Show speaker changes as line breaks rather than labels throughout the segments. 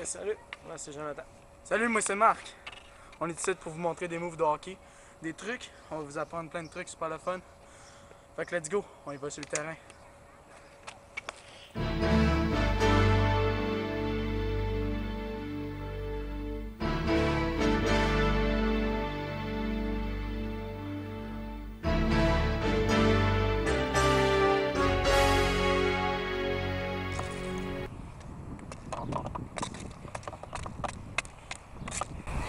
Salut, moi c'est Jonathan. Salut, moi c'est Marc. On est ici pour vous montrer des moves de hockey, des trucs. On va vous apprendre plein de trucs, super le fun. Fait que let's go, on y va sur le terrain.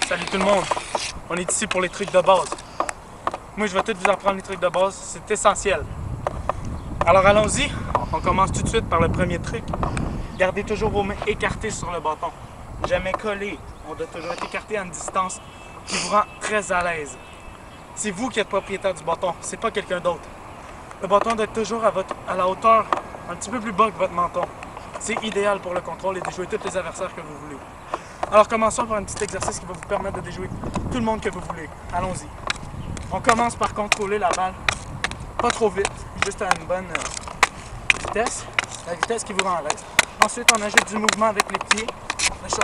Salut tout le monde, on est ici pour les trucs de base. Moi je vais tout vous apprendre les trucs de base, c'est essentiel. Alors allons-y, on commence tout de suite par le premier truc. Gardez toujours vos mains écartées sur le bâton, jamais collées. On doit toujours être écarté à une distance qui vous rend très à l'aise. C'est vous qui êtes propriétaire du bâton, c'est pas quelqu'un d'autre. Le bâton doit être toujours à la hauteur, un petit peu plus bas que votre menton. C'est idéal pour le contrôle et de jouer tous les adversaires que vous voulez. Alors commençons par un petit exercice qui va vous permettre de déjouer tout le monde que vous voulez. Allons-y. On commence par contrôler la balle, pas trop vite, juste à une bonne vitesse, la vitesse qui vous rend à l'aise. Ensuite, on ajoute du mouvement avec les pieds.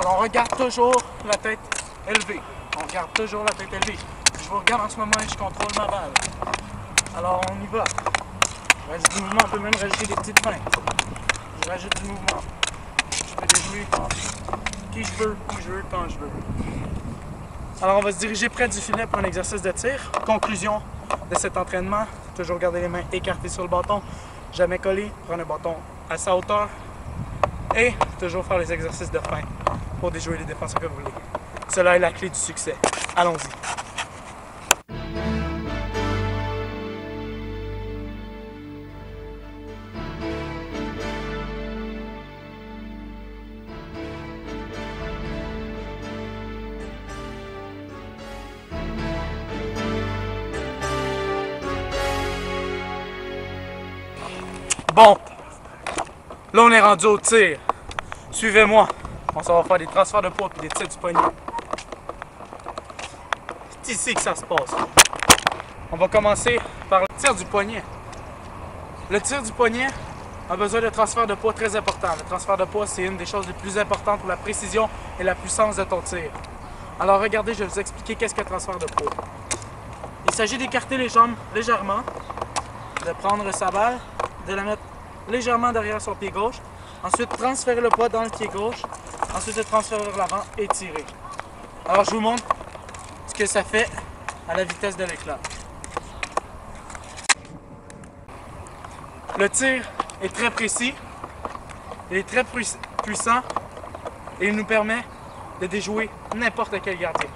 On regarde toujours la tête élevée. On regarde toujours la tête élevée. Je vous regarde en ce moment et je contrôle ma balle. Alors on y va. Je rajoute du mouvement, on peut même rajouter des petites feintes. Je rajoute du mouvement. Je peux déjouer qui je veux, où je veux, quand je veux. Alors on va se diriger près du filet pour un exercice de tir. Conclusion de cet entraînement, toujours garder les mains écartées sur le bâton, jamais coller, prendre le bâton à sa hauteur et toujours faire les exercices de feinte pour déjouer les défenseurs que vous voulez. Cela est la clé du succès. Allons-y. Bon, là on est rendu au tir. Suivez-moi. On s'en va faire des transferts de poids et des tirs du poignet. C'est ici que ça se passe. On va commencer par le tir du poignet. Le tir du poignet a besoin de transfert de poids très important. Le transfert de poids, c'est une des choses les plus importantes pour la précision et la puissance de ton tir. Alors regardez, je vais vous expliquer qu'est-ce qu'un transfert de poids. Il s'agit d'écarter les jambes légèrement, de prendre sa balle, de la mettre légèrement derrière son pied gauche, ensuite transférer le poids dans le pied gauche, ensuite se transférer vers l'avant et tirer. Alors je vous montre ce que ça fait à la vitesse de l'éclat. Le tir est très précis, il est très puissant et il nous permet de déjouer n'importe quel gardien.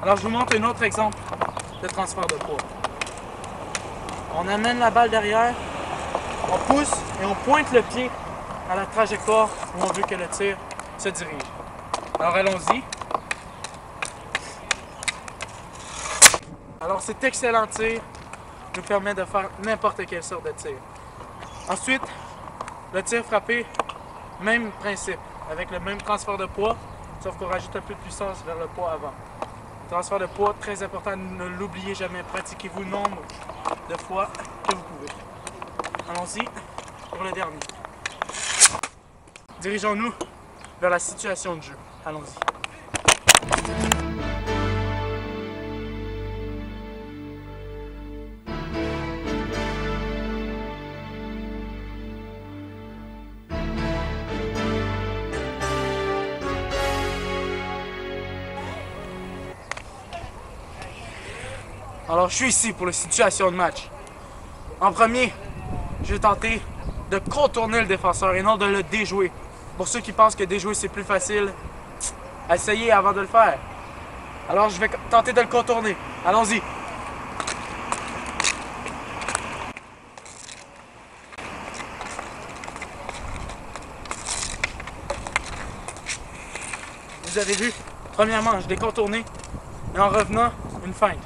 Alors je vous montre un autre exemple de transfert de poids. On amène la balle derrière, on pousse et on pointe le pied à la trajectoire où on veut que le tir se dirige. Alors allons-y. Alors cet excellent tir nous permet de faire n'importe quelle sorte de tir. Ensuite, le tir frappé, même principe, avec le même transfert de poids, sauf qu'on rajoute un peu de puissance vers le poids avant. Transfert de poids, très important, ne l'oubliez jamais. Pratiquez-vous le nombre de fois que vous pouvez. Allons-y pour le dernier. Dirigeons-nous vers la situation de jeu. Allons-y. Alors, je suis ici pour la situation de match. En premier, je vais tenter de contourner le défenseur et non de le déjouer. Pour ceux qui pensent que déjouer c'est plus facile, essayez avant de le faire. Alors, je vais tenter de le contourner. Allons-y. Vous avez vu, premièrement, je l'ai contourné et en revenant, une feinte.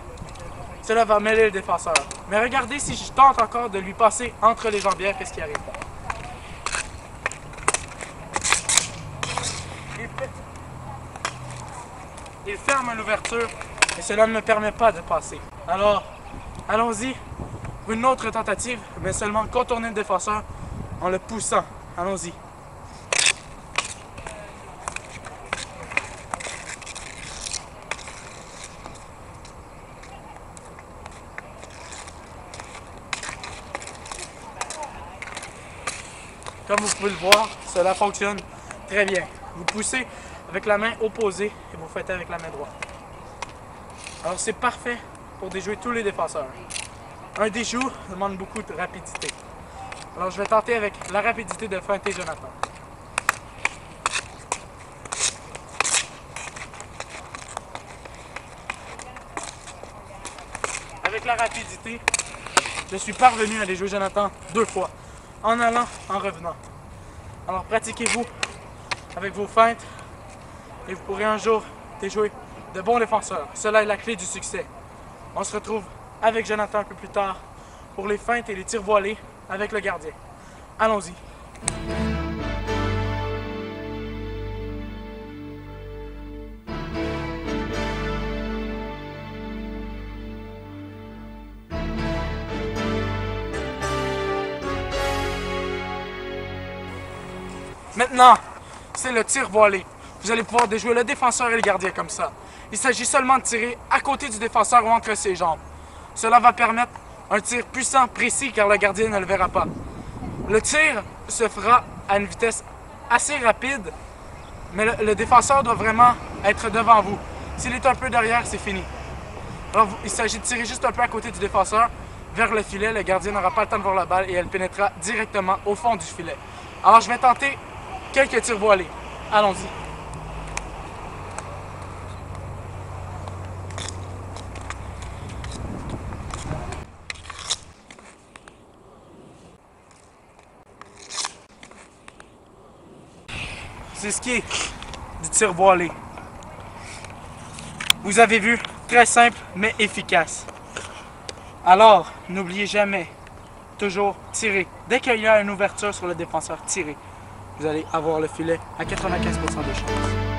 Cela va mêler le défenseur. Mais regardez si je tente encore de lui passer entre les jambières, qu'est-ce qui arrive. Il ferme l'ouverture et cela ne me permet pas de passer. Alors, allons-y pour une autre tentative, mais seulement contourner le défenseur en le poussant. Allons-y. Comme vous pouvez le voir, cela fonctionne très bien. Vous poussez avec la main opposée et vous faites avec la main droite. Alors c'est parfait pour déjouer tous les défenseurs. Un déjou demande beaucoup de rapidité. Alors je vais tenter avec la rapidité de feinter Jonathan. Avec la rapidité, je suis parvenu à déjouer Jonathan 2 fois, en allant, en revenant. Alors pratiquez-vous avec vos feintes et vous pourrez un jour déjouer de bons défenseurs. Cela est la clé du succès. On se retrouve avec Jonathan un peu plus tard pour les feintes et les tirs voilés avec le gardien. Allons-y. Maintenant, c'est le tir voilé. Vous allez pouvoir déjouer le défenseur et le gardien comme ça. Il s'agit seulement de tirer à côté du défenseur ou entre ses jambes. Cela va permettre un tir puissant, précis, car le gardien ne le verra pas. Le tir se fera à une vitesse assez rapide, mais le défenseur doit vraiment être devant vous. S'il est un peu derrière, c'est fini. Alors, il s'agit de tirer juste un peu à côté du défenseur, vers le filet. Le gardien n'aura pas le temps de voir la balle et elle pénétrera directement au fond du filet. Alors, je vais tenter quelques tirs voilés. Allons-y. C'est ce qui est du tir voilé. Vous avez vu, très simple mais efficace. Alors, n'oubliez jamais, toujours tirer. Dès qu'il y a une ouverture sur le défenseur, tirez. Vous allez avoir le filet à 95% de chance.